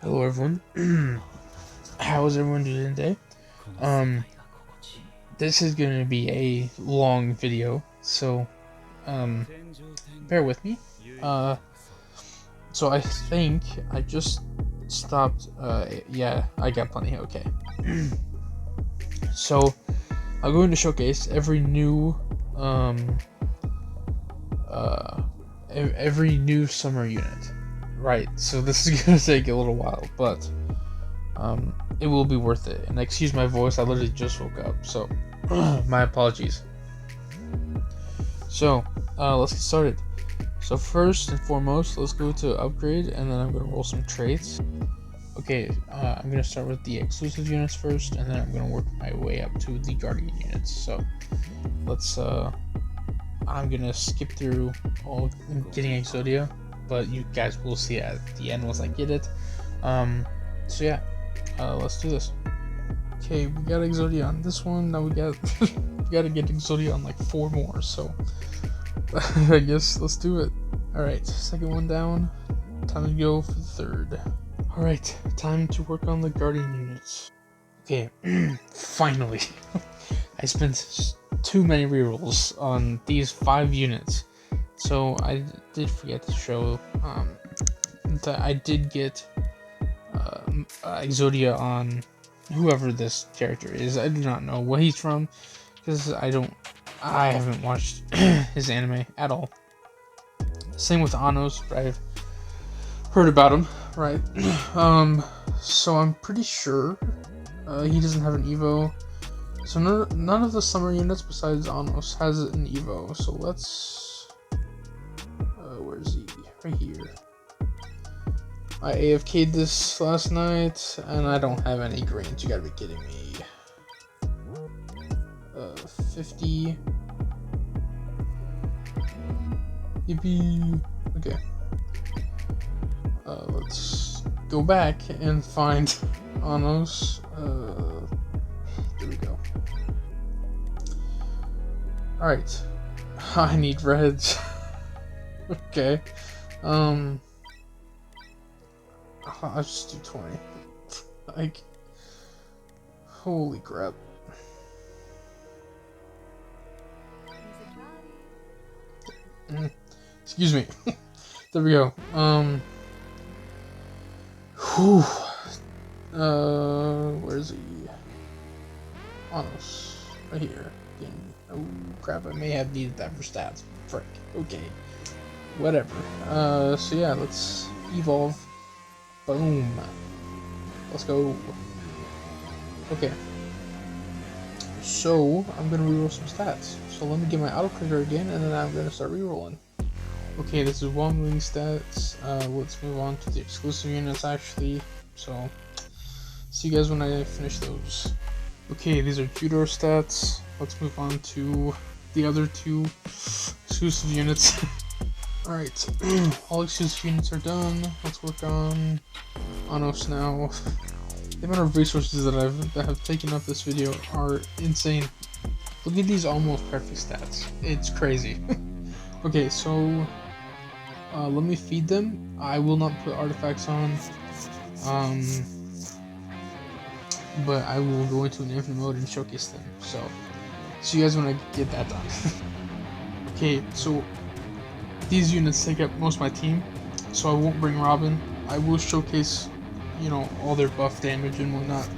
Hello everyone. How is everyone doing today? Um, this is going to be a long video, so um, bear with me. So I think I just stopped. Yeah, I got plenty. Okay. So I'm going to showcase every new summer unit. Right. So this is gonna take a little while, but it will be worth it. And excuse my voice, I literally just woke up, so my apologies. So let's get started. So first and foremost, let's go to upgrade, and then I'm gonna roll some traits. Okay, I'm gonna start with the exclusive units first, and then I'm gonna work my way up to the guardian units. So let's I'm gonna skip through all getting Exodia, but you guys will see it at the end once I get it. So yeah, let's do this. Okay, we got Exodia on this one. Now we gotta get Exodia on like 4 more. So I guess let's do it. All right, second one down. Time to go for the third. All right, time to work on the guardian units. Okay, finally. I spent too many rerolls on these 5 units, so I did forget to show that I did get Exodia on whoever this character is. I do not know what he's from because I haven't watched his anime at all. Same with Anos, but I've heard about him, right? So I'm pretty sure he doesn't have an Evo. So none of the summer units besides Anos has an Evo. So let's where is he? Right here. I AFK'd this last night, and I don't have any greens. You gotta be kidding me. 50. Yippee. Okay. Let's go back and find Anos. There we go. Alright. I need reds. Okay. I'll just do 20. Like, holy crap. Excuse me. There we go. Whew. Where's he? Anos. Right here. Oh crap, I may have needed that for stats. Frick. Okay. Whatever. So yeah, let's evolve. Boom. Let's go. Okay. So, I'm gonna reroll some stats. So let me get my auto clicker again, and then I'm gonna start rerolling. Okay, this is one wing stats. Let's move on to the exclusive units actually. So, see you guys when I finish those. Okay, these are Judor stats. Let's move on to the other 2 exclusive units. Alright, all exclusive units are done. Let's work on Anos now. The amount of resources that have taken up this video are insane. Look at these almost perfect stats. It's crazy. Okay, so let me feed them. I will not put artifacts on, but I will go into an infinite mode and showcase them. So, see you guys when I get that done. Okay, so these units take up most of my team, so I won't bring Robin. I will showcase, you know, all their buff damage and whatnot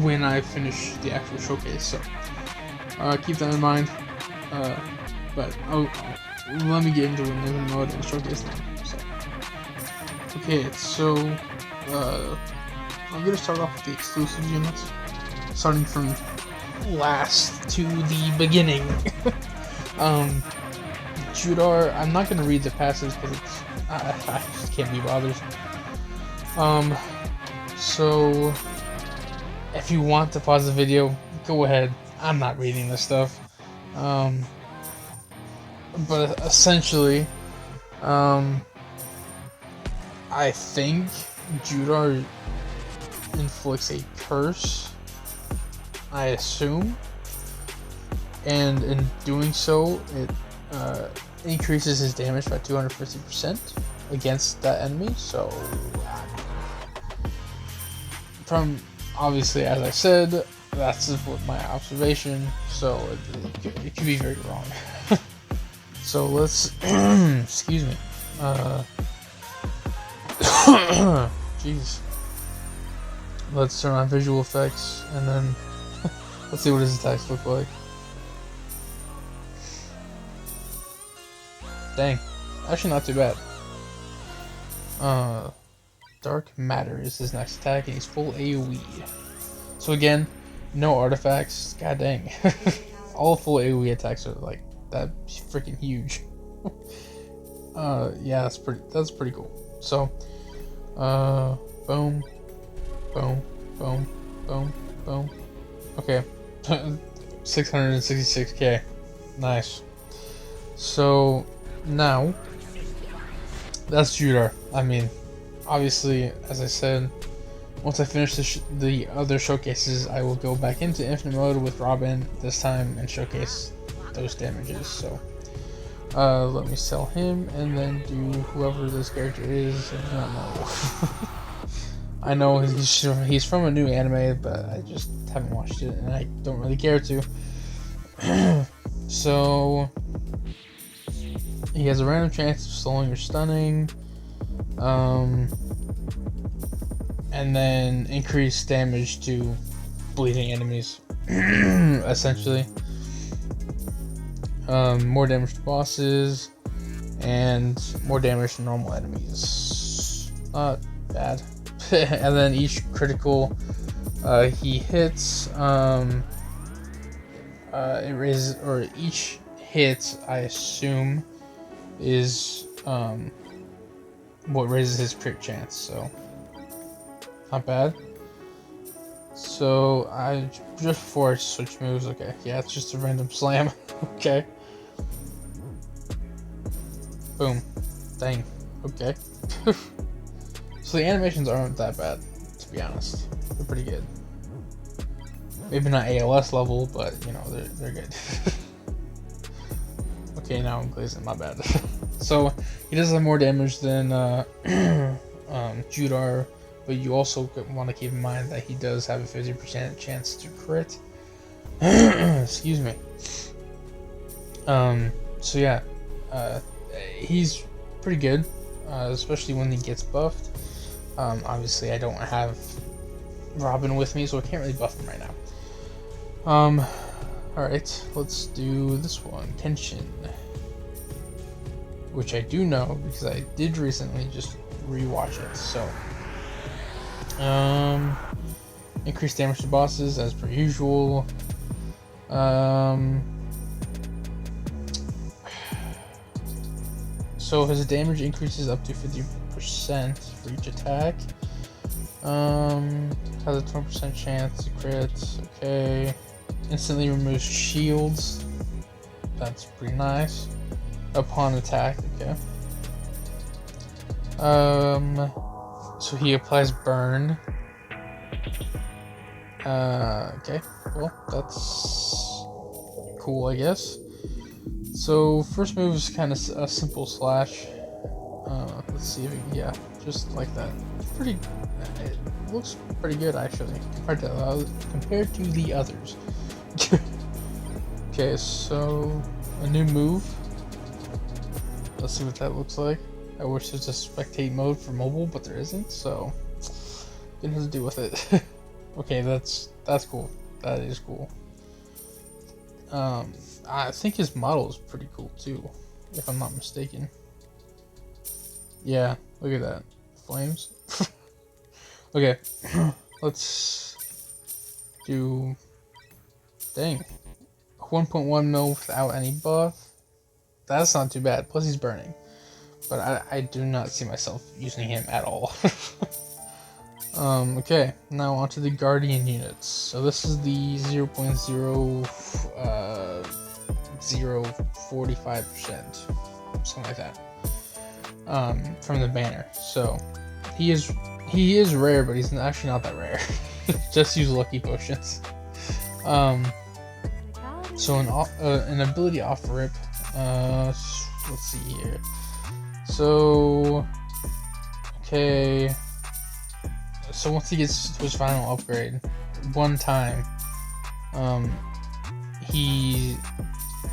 when I finish the actual showcase. So keep that in mind. But let me get into an infinite mode and showcase them. So, okay, so I'm gonna start off with the exclusive units, starting from last to the beginning. Judar, I'm not gonna read the passes because I just can't be bothered. So if you want to pause the video, go ahead. I'm not reading this stuff. But essentially, I think Judar inflicts a curse, I assume, and in doing so, it increases his damage by 250%. against that enemy. So from obviously, as I said, that's what my observation. So it could be very wrong. So let's excuse me. Jeez. Let's turn on visual effects and then let's see what his attacks look like. Dang. Actually not too bad. Dark Matter is his next attack and he's full AoE. So again, no artifacts. God dang. All full AoE attacks are like that freaking huge. Yeah, that's pretty cool. So boom, boom, boom, boom, boom. Okay. 666k. Nice. So now that's Judar. I mean, obviously, as I said, once I finish the other showcases, I will go back into Infinite Mode with Robin this time and showcase those damages. So let me sell him and then do whoever this character is. I don't know. I know he's from a new anime, but I just haven't watched it and I don't really care to. So he has a random chance of slowing or stunning, and then increased damage to bleeding enemies, essentially. More damage to bosses, and more damage to normal enemies. Not bad. And then each critical he hits, it raises, or each hit, I assume, is what raises his crit chance, so not bad. So just before I switch moves, okay, yeah, it's just a random slam. Okay. Boom. Dang. Okay. So the animations aren't that bad, to be honest. They're pretty good. Maybe not ALS level, but you know, they're good. Okay, now I'm glazing, my bad. So he does have more damage than Judar, but you also want to keep in mind that he does have a 50% chance to crit. Excuse me. So yeah, he's pretty good, especially when he gets buffed. Obviously I don't have Robin with me, so I can't really buff him right now. Alright, let's do this one, Kenshin. Which I do know because I did recently just rewatch it, so. Increased damage to bosses as per usual. So his damage increases up to 50% for each attack. Has a 20% chance to crit. Okay. Instantly removes shields. That's pretty nice. Upon attack. Okay. So he applies burn. Okay. Well, that's cool, I guess. So first move is kind of a simple slash. Let's see if yeah, just like that. It's pretty. It looks pretty good actually compared to the others. Okay, so a new move. Let's see what that looks like. I wish there's a spectate mode for mobile, but there isn't, so didn't have to do with it. Okay, that's cool. That is cool. I think his model is pretty cool too, if I'm not mistaken. Yeah, look at that. Flames. Okay, let's do. Dang. 1.1 mil without any buff. That's not too bad. Plus he's burning. But I do not see myself using him at all. Okay, now onto the Guardian units. So this is the 0.045%, something like that, from the banner. So he is rare, but he's actually not that rare. Just use lucky potions. So an ability off rip. Let's see here. So, okay. So once he gets to his final upgrade, one time, he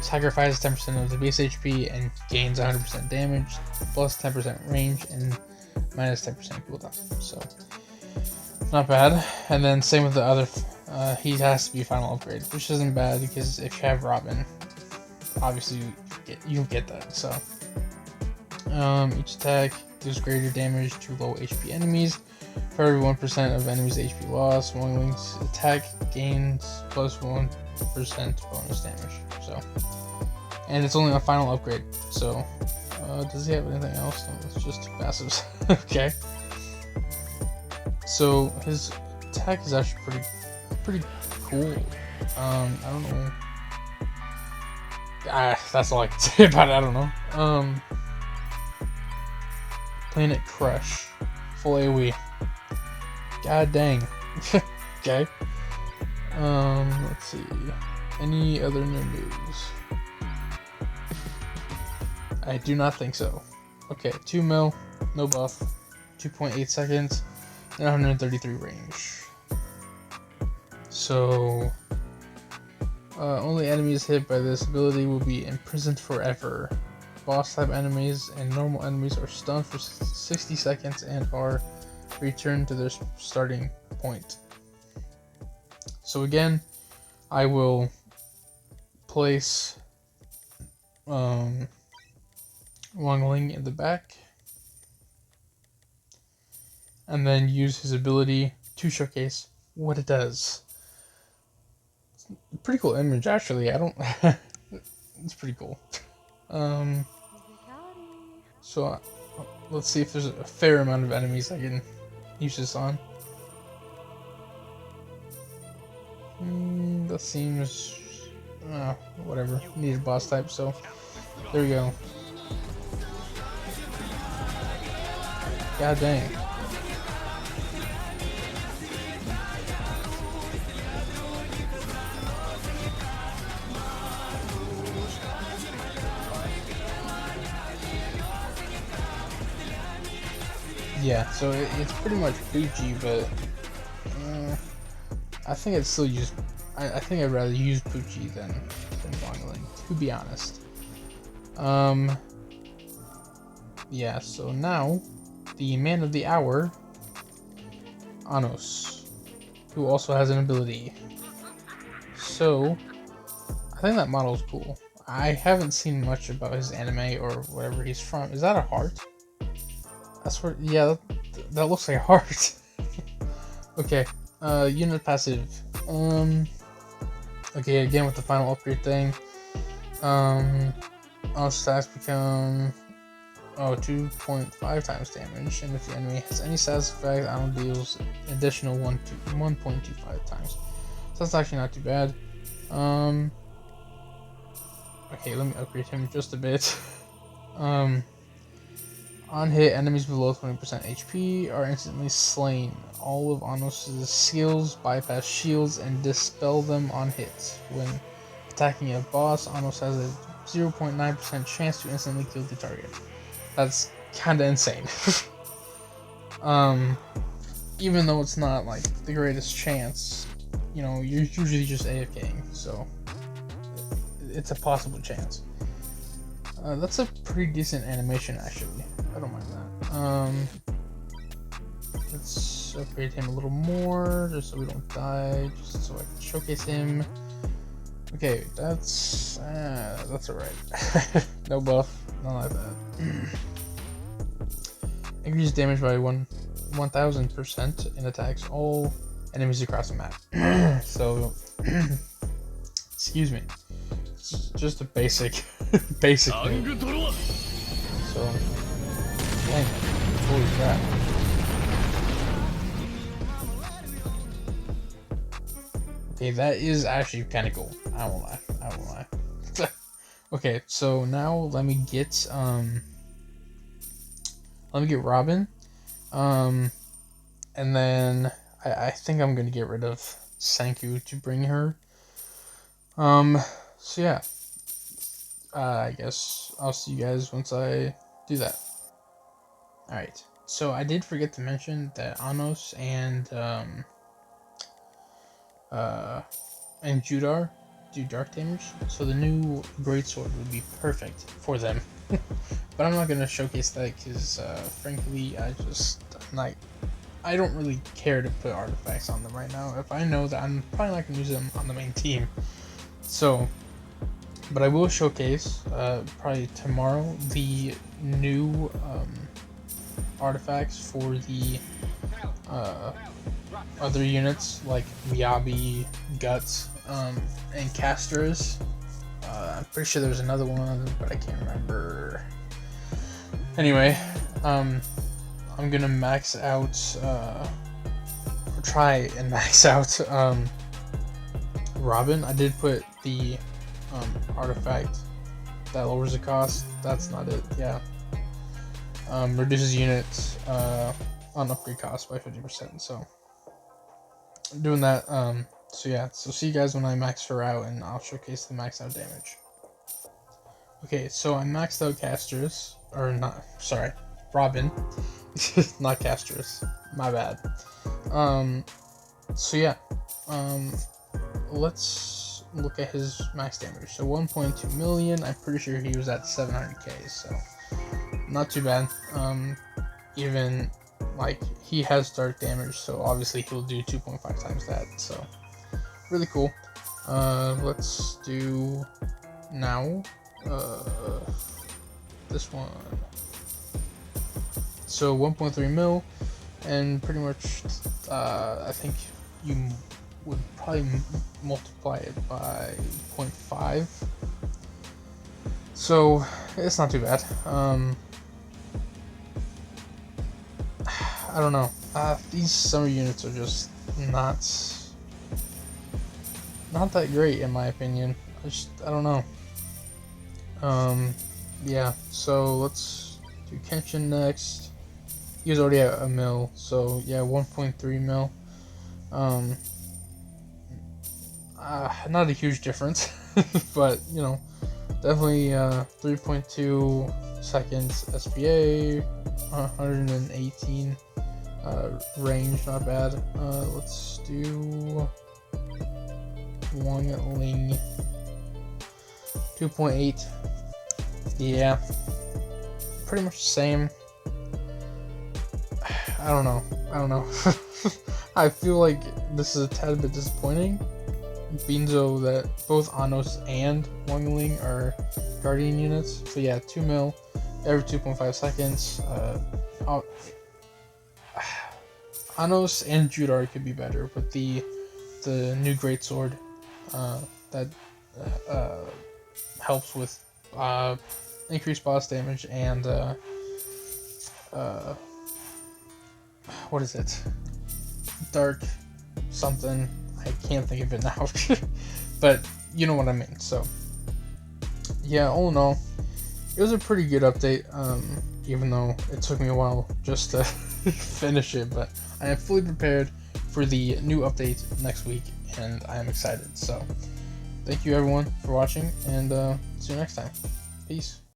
sacrifices 10% of the base HP and gains 100% damage, plus 10% range, and minus 10% cooldown. So, not bad. And then same with the other, he has to be final upgrade, which isn't bad because if you have Robin, obviously you'll get that. So, each attack deals greater damage to low HP enemies. For every 1% of enemies' HP loss, One Wing's attack gains plus 1% bonus damage. So, and it's only on final upgrade. So, does he have anything else? No, it's just two passives. Okay. So his attack is actually pretty cool. I don't know. That's all I can say about it. I don't know. Planet Crush, full AoE. God dang. Okay. Let's see. Any other new moves? I do not think so. Okay, 2 mil, no buff, 2.8 seconds, and 133 range. So, only enemies hit by this ability will be imprisoned forever. Boss type enemies and normal enemies are stunned for 60 seconds and are returned to their starting point. So again, I will place Wang Ling in the back, and then use his ability to showcase what it does. It's a pretty cool image, actually. I don't. It's pretty cool. So let's see if there's a fair amount of enemies I can use this on. That seems whatever. Need a boss type, so there we go. God dang. Yeah, so it's pretty much Poochie, but I think I'd still use. I think I'd rather use Poochie than Wangling, to be honest. Yeah. So now, the man of the hour, Anos, who also has an ability. So I think that model is cool. I haven't seen much about his anime or whatever he's from. Is that a heart? That's where. Yeah, that looks like a heart. Okay. Unit passive. Okay, again with the final upgrade thing. All stats become 2.5 times damage, and if the enemy has any status effect, Anon deals additional 1.25 times. So that's actually not too bad. Okay, let me upgrade him just a bit. On hit, enemies below 20% HP are instantly slain. All of Anos' skills bypass shields and dispel them on hits. When attacking a boss, Anos has a 0.9% chance to instantly kill the target. That's kinda insane. Even though it's not like the greatest chance, you know, you're usually just AFKing, so it's a possible chance. That's a pretty decent animation, actually. I don't mind that. Let's upgrade him a little more, just so we don't die, just so I can showcase him. Okay, that's alright. No buff, not like that. Increases damage by 1000% and attacks all enemies across the map. So, excuse me. It's just a basic move. So, dang, holy crap. Okay, that is actually kind of cool. I won't lie. Okay, so now let me get Robin, and then I think I'm gonna get rid of Sanku to bring her. So yeah, I guess I'll see you guys once I do that. Alright, so I did forget to mention that Anos and Judar do dark damage, so the new greatsword would be perfect for them. But I'm not gonna showcase that because, frankly, I don't really care to put artifacts on them right now. If I know that I'm probably not gonna use them on the main team, so. But I will showcase probably tomorrow the new artifacts for the other units like Miyabi, Guts, and Casters. I'm pretty sure there's another one, but I can't remember. Anyway, I'm gonna max out, or try and max out Robin. I did put the artifact that lowers the cost. That's not it. Yeah. Reduces units on upgrade cost by 50%. So I'm doing that. So yeah. So see you guys when I max her out, and I'll showcase the max out damage. Okay, so I maxed out Casters, or not. Sorry, Robin, not Casters. My bad. So yeah. Let's look at his max damage. So 1.2 million. I'm pretty sure he was at 700k. So not too bad. Even like he has dark damage, so obviously he'll do 2.5 times that. So really cool. Let's do now this one. So 1.3 mil, and pretty much I think you would probably multiply it by 0.5. So it's not too bad. I don't know. These summer units are just not that great in my opinion. I don't know. Yeah. So let's do Kenshin next. He was already at a mil, so yeah, 1.3 mil. Not a huge difference, but you know, definitely 3.2 seconds SPA, 118 range, not bad. Let's do Wang Ling, 2.8. Yeah, pretty much the same. I don't know. I feel like this is a tad bit disappointing, being so that both Anos and Wang Ling are Guardian units. So yeah, 2 mil every 2.5 seconds. Anos and Judar could be better, but the new greatsword that helps with increased boss damage and what is it? Dark something. I can't think of it now, but you know what I mean. So yeah, all in all, it was a pretty good update. Even though it took me a while just to finish it, but I am fully prepared for the new update next week, and I am excited. So thank you everyone for watching, and see you next time. Peace.